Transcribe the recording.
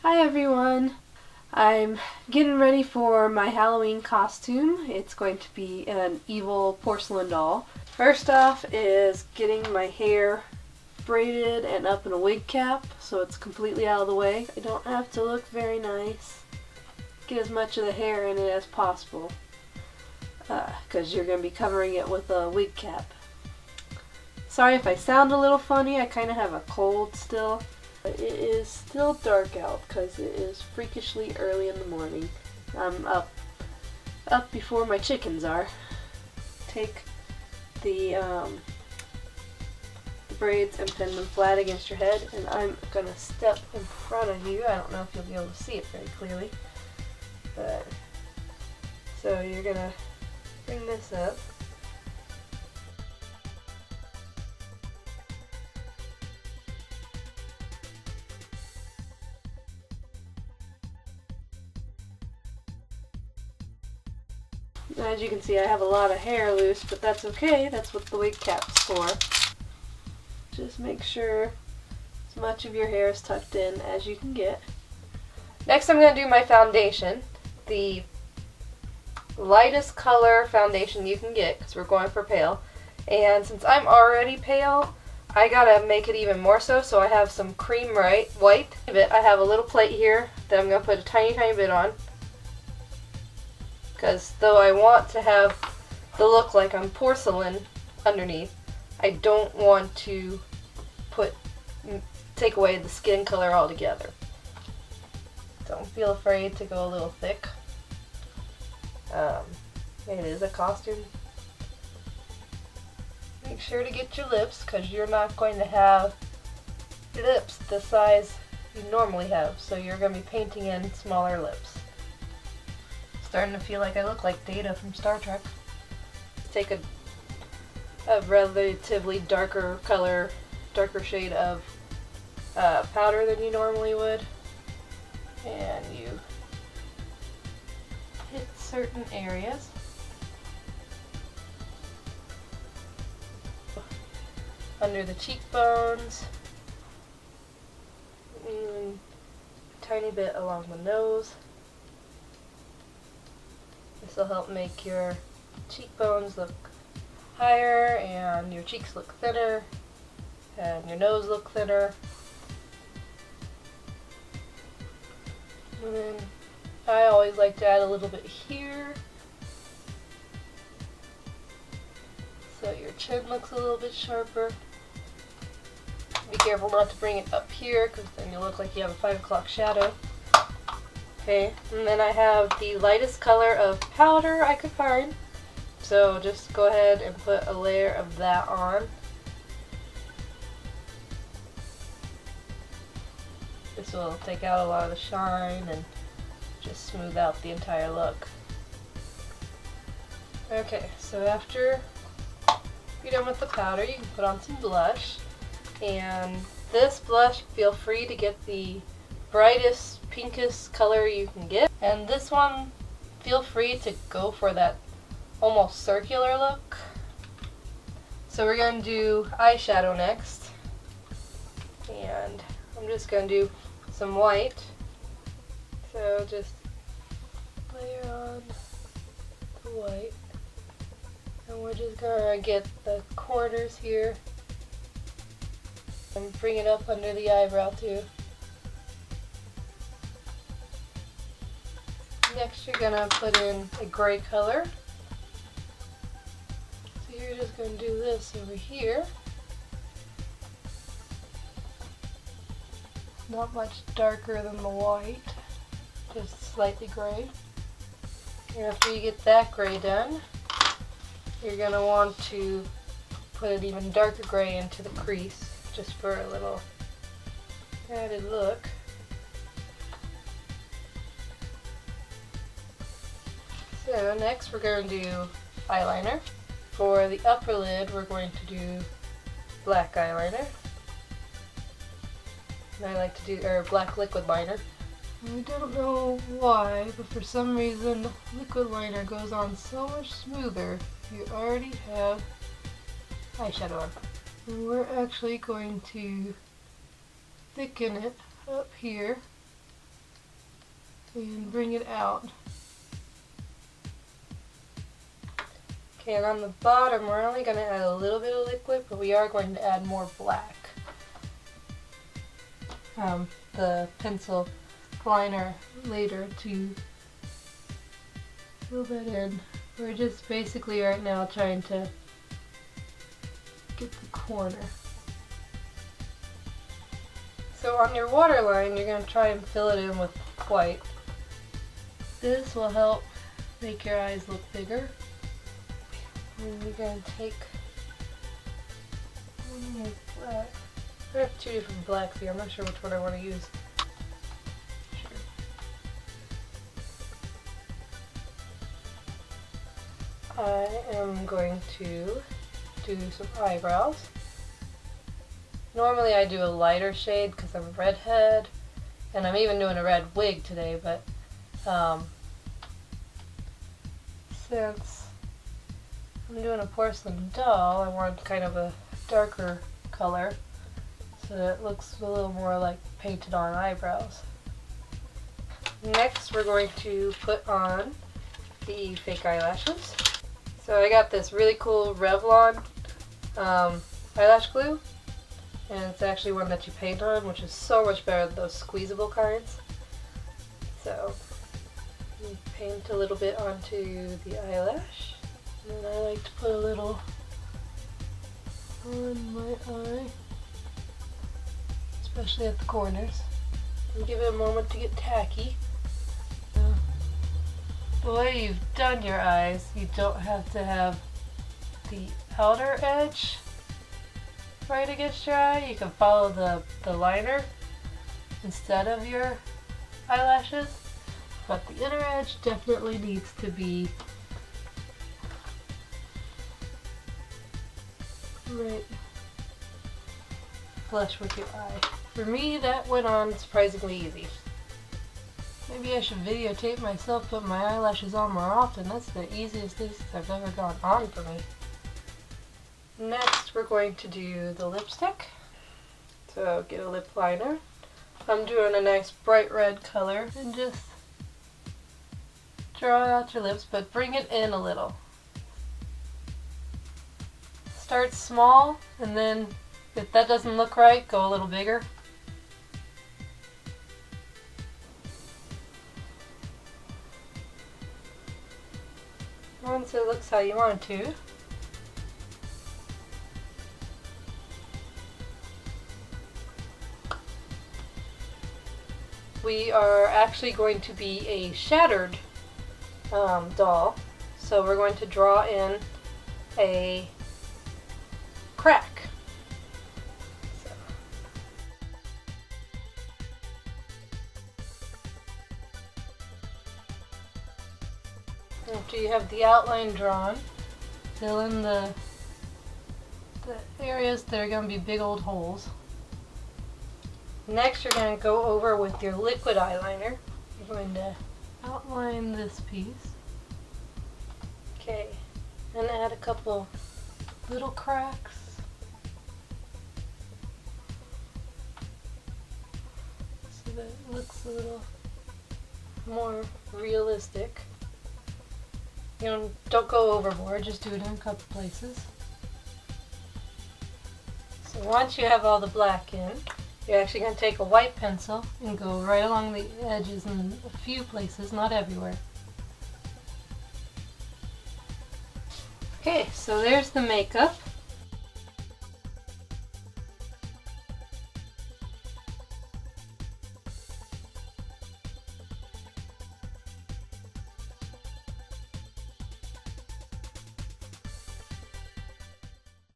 Hi everyone! I'm getting ready for my Halloween costume. It's going to be an evil porcelain doll. First off is getting my hair braided and up in a wig cap so it's completely out of the way. I don't have to look very nice. Get as much of the hair in it as possible because you're going to be covering it with a wig cap. Sorry if I sound a little funny, I kind of have a cold still. It is still dark out because it is freakishly early in the morning. I'm up before my chickens are. Take the braids and pin them flat against your head, and I'm gonna step in front of you. I don't know if you'll be able to see it very clearly, but so you're gonna bring this up. As you can see, I have a lot of hair loose, but that's okay. That's what the wig cap's for. Just make sure as much of your hair is tucked in as you can get. Next, I'm going to do my foundation. The lightest color foundation you can get, because we're going for pale. And since I'm already pale, I gotta make it even more so. So I have some cream white. I have a little plate here that I'm going to put a tiny bit on. Because though I want to have the look like I'm porcelain underneath, I don't want to take away the skin color altogether. Don't feel afraid to go a little thick. It is a costume. Make sure to get your lips, because you're not going to have lips the size you normally have, so you're going to be painting in smaller lips. Starting to feel like I look like Data from Star Trek. Take a relatively darker shade of powder than you normally would, and you hit certain areas. Under the cheekbones, and a tiny bit along the nose. This will help make your cheekbones look higher and your cheeks look thinner and your nose look thinner. And then I always like to add a little bit here so your chin looks a little bit sharper. Be careful not to bring it up here, because then you'll look like you have a 5 o'clock shadow. Okay, and then I have the lightest color of powder I could find, so just go ahead and put a layer of that on. This will take out a lot of the shine and just smooth out the entire look. Okay, so after you're done with the powder, you can put on some blush. And this blush, feel free to get the brightest, pinkest color you can get. And this one, feel free to go for that almost circular look. So we're going to do eyeshadow next. And I'm just going to do some white. So just layer on the white. And we're just going to get the corners here and bring it up under the eyebrow too. Next, you're going to put in a gray color. So you're just going to do this over here. Not much darker than the white, just slightly gray. And after you get that gray done, you're going to want to put an even darker gray into the crease, just for a little added look. So next we're going to do eyeliner. For the upper lid we're going to do black eyeliner. And I like to do black liquid liner. I don't know why, but for some reason liquid liner goes on so much smoother if you already have eyeshadow on. And we're actually going to thicken it up here and bring it out. Okay, and on the bottom we're only going to add a little bit of liquid, but we are going to add more black. The pencil liner later to fill that in. We're just basically right now trying to get the corner. So on your waterline, you're going to try and fill it in with white. This will help make your eyes look bigger. And you're going to take one more black. I have two different blacks here. I'm not sure which one I want to use. I am going to do some eyebrows. Normally I do a lighter shade because I'm a redhead, and I'm even doing a red wig today, but since I'm doing a porcelain doll, I want kind of a darker color so that it looks a little more like painted on eyebrows. Next we're going to put on the fake eyelashes. So I got this really cool Revlon eyelash glue, and it's actually one that you paint on, which is so much better than those squeezable kinds. So you paint a little bit onto the eyelash, and I like to put a little on my eye, especially at the corners, and give it a moment to get tacky. The way you've done your eyes, you don't have to have the outer edge right against your eye. You can follow the liner instead of your eyelashes, but the inner edge definitely needs to be right flush with your eye. For me, that went on surprisingly easy. Maybe I should videotape myself putting my eyelashes on more often. That's the easiest thing I've ever gone on for me. Next we're going to do the lipstick. So get a lip liner. I'm doing a nice bright red color, and just draw out your lips, but bring it in a little. Start small, and then if that doesn't look right, go a little bigger. Once it looks how you want it to, we are actually going to be a shattered doll, so we're going to draw in a crack. After you have the outline drawn, fill in the areas that are going to be big old holes. Next you're going to go over with your liquid eyeliner. You're going to outline this piece. Okay, and add a couple little cracks. So that it looks a little more realistic. You know, don't go overboard, just do it in a couple places. So once you have all the black in, you're actually going to take a white pencil and go right along the edges in a few places, not everywhere. Okay, so there's the makeup.